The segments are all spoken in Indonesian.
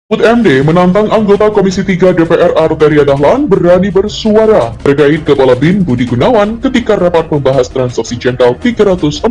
Mahfud MD menantang anggota Komisi 3 DPR Arteria Dahlan berani bersuara terkait Kepala BIN Budi Gunawan ketika rapat membahas transaksi jengkal 349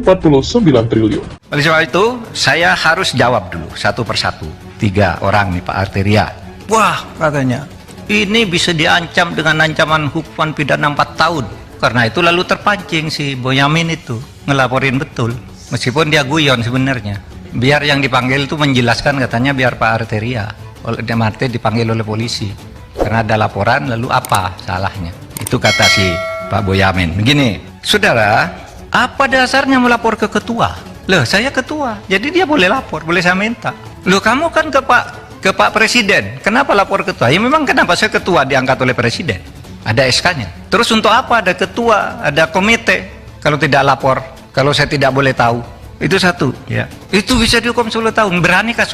triliun. Oleh sebab itu, saya harus jawab dulu satu persatu. 3 orang nih Pak Arteria. Wah, katanya, ini bisa diancam dengan ancaman hukuman pidana 4 tahun. Karena itu lalu terpancing si Boyamin itu ngelaporin betul. Meskipun dia guyon sebenarnya. Biar yang dipanggil itu menjelaskan, katanya biar Pak Arteria. Oleh Martin dipanggil oleh polisi karena ada laporan, lalu apa salahnya, itu kata si Pak Boyamin. Begini, saudara, apa dasarnya melapor ke ketua? Loh, saya ketua, jadi dia boleh lapor, boleh saya minta. Loh, kamu kan ke Pak Presiden, kenapa lapor ketua? Ya memang kenapa saya ketua diangkat oleh Presiden, ada SK-nya. Terus untuk apa ada ketua, ada komite kalau tidak lapor, kalau saya tidak boleh tahu? Itu satu, ya. Itu bisa dihukum 10 tahun. Beranikah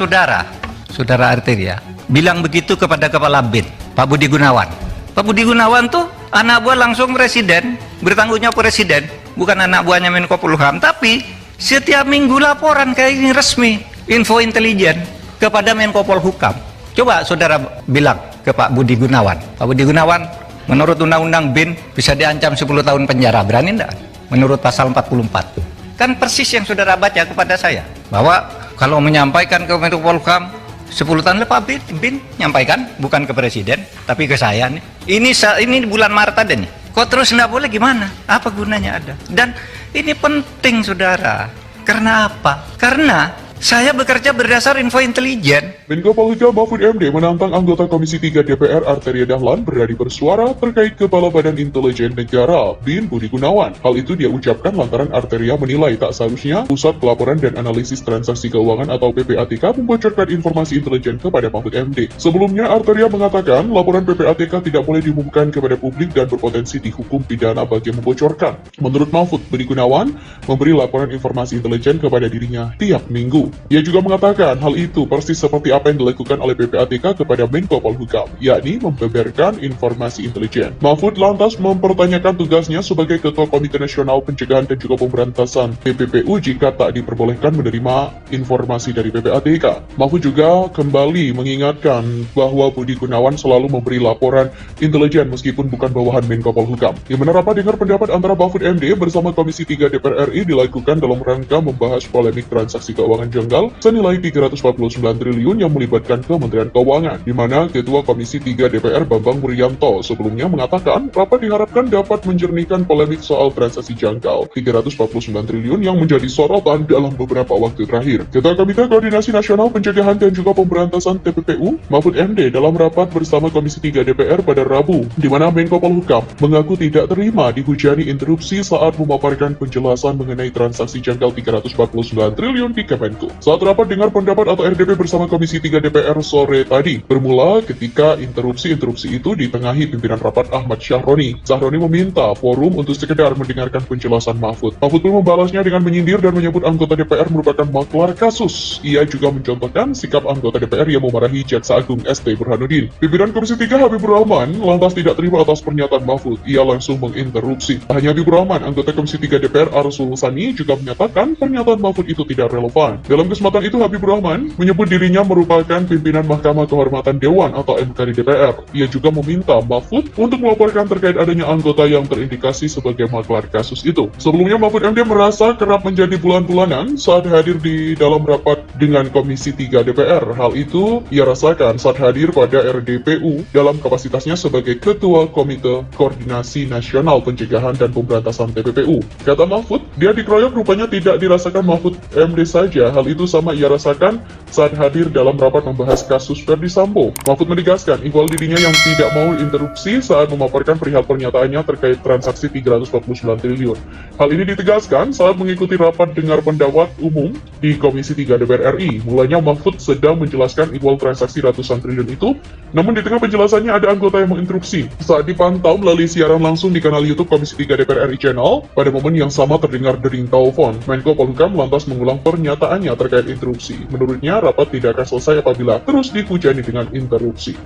Saudara Arteria bilang begitu kepada Kepala BIN, Pak Budi Gunawan? Pak Budi Gunawan tuh anak buah langsung Presiden, bertanggung jawab Presiden, bukan anak buahnya Menko Polhukam. Tapi setiap minggu laporan kayak ini resmi, info intelijen kepada Menko Polhukam. Coba saudara bilang ke Pak Budi Gunawan, Pak Budi Gunawan, menurut Undang-Undang BIN bisa diancam 10 tahun penjara, berani enggak? Menurut pasal 44. Kan persis yang saudara baca kepada saya, bahwa kalau menyampaikan ke Menko Polhukam 10 tahun lepas BIN nyampaikan, bukan ke Presiden tapi ke saya nih. Ini bulan Maret ada nih, kok terus nggak boleh, gimana? Apa gunanya ada? Dan ini penting saudara, karena apa? Karena saya bekerja berdasar info intelijen. Menko Polhukam Mahfud MD menantang anggota Komisi 3 DPR Arteria Dahlan berani bersuara terkait Kepala Badan Intelijen Negara BIN Budi Gunawan. Hal itu dia ucapkan lantaran Arteria menilai tak seharusnya Pusat Pelaporan dan Analisis Transaksi Keuangan atau PPATK membocorkan informasi intelijen kepada Mahfud MD. Sebelumnya Arteria mengatakan laporan PPATK tidak boleh diumumkan kepada publik dan berpotensi dihukum pidana bagi membocorkan. Menurut Mahfud, Budi Gunawan memberi laporan informasi intelijen kepada dirinya tiap minggu. Ia juga mengatakan hal itu persis seperti apa yang dilakukan oleh PPATK kepada Menko Polhukam, yakni membeberkan informasi intelijen. Mahfud lantas mempertanyakan tugasnya sebagai Ketua Komite Nasional Pencegahan dan juga Pemberantasan (PPPU) jika tak diperbolehkan menerima informasi dari PPATK. Mahfud juga kembali mengingatkan bahwa Budi Gunawan selalu memberi laporan intelijen meskipun bukan bawahan Menko Polhukam. Di mana rapat dengar pendapat antara Mahfud MD bersama Komisi 3 DPR RI dilakukan dalam rangka membahas polemik transaksi keuangan janggal senilai 349 triliun yang melibatkan Kementerian Keuangan, di mana Ketua Komisi 3 DPR Bambang Wuryanto sebelumnya mengatakan rapat diharapkan dapat menjernihkan polemik soal transaksi janggal 349 triliun yang menjadi sorotan dalam beberapa waktu terakhir. Ketua Komite Koordinasi Nasional Pencegahan dan juga Pemberantasan TPPU, Mahfud MD dalam rapat bersama Komisi 3 DPR pada Rabu, di mana Menko Polhukam mengaku tidak terima dihujani interupsi saat memaparkan penjelasan mengenai transaksi janggal 349 triliun di Kemenko. Saat rapat dengar pendapat atau RDP bersama Komisi 3 DPR sore tadi, bermula ketika interupsi itu ditengahi pimpinan rapat Ahmad Syahroni. Syahroni meminta forum untuk sekedar mendengarkan penjelasan Mahfud. Mahfud pun membalasnya dengan menyindir dan menyebut anggota DPR merupakan maklar kasus. Ia juga mencontohkan sikap anggota DPR yang memarahi Jaksa Agung ST Burhanuddin. Pimpinan Komisi 3 Habibur Rahman lantas tidak terima atas pernyataan Mahfud. Ia langsung menginterupsi. Tak hanya Habibur Rahman, anggota Komisi 3 DPR Arsul Sani juga menyatakan pernyataan Mahfud itu tidak relevan. Dalam kesempatan itu Habibur Rahman menyebut dirinya merupakan pimpinan Mahkamah Kehormatan Dewan atau MK di DPR. Ia juga meminta Mahfud untuk melaporkan terkait adanya anggota yang terindikasi sebagai maklar kasus itu. Sebelumnya Mahfud MD merasa kerap menjadi bulan-bulanan saat hadir di dalam rapat dengan Komisi 3 DPR. Hal itu ia rasakan saat hadir pada RDPU dalam kapasitasnya sebagai Ketua Komite Koordinasi Nasional Pencegahan dan Pemberantasan TPPU. Kata Mahfud, dia dikeroyok rupanya tidak dirasakan Mahfud MD saja. Hal itu sama ia rasakan saat hadir dalam rapat membahas kasus Ferdy Sambo. Mahfud menegaskan ihwal dirinya yang tidak mau interupsi saat memaparkan perihal pernyataannya terkait transaksi 349 triliun. Hal ini ditegaskan saat mengikuti rapat dengar pendapat umum di Komisi 3 DPR RI. Mulanya Mahfud sedang menjelaskan ihwal transaksi ratusan triliun itu, namun di tengah penjelasannya ada anggota yang menginterupsi. Saat dipantau melalui siaran langsung di kanal YouTube Komisi 3 DPR RI Channel, pada momen yang sama terdengar dering telepon. Menko Polhukam lantas mengulang pernyataannya terkait interupsi. Menurutnya, rapat tidak akan selesai apabila terus dihujani dengan interupsi.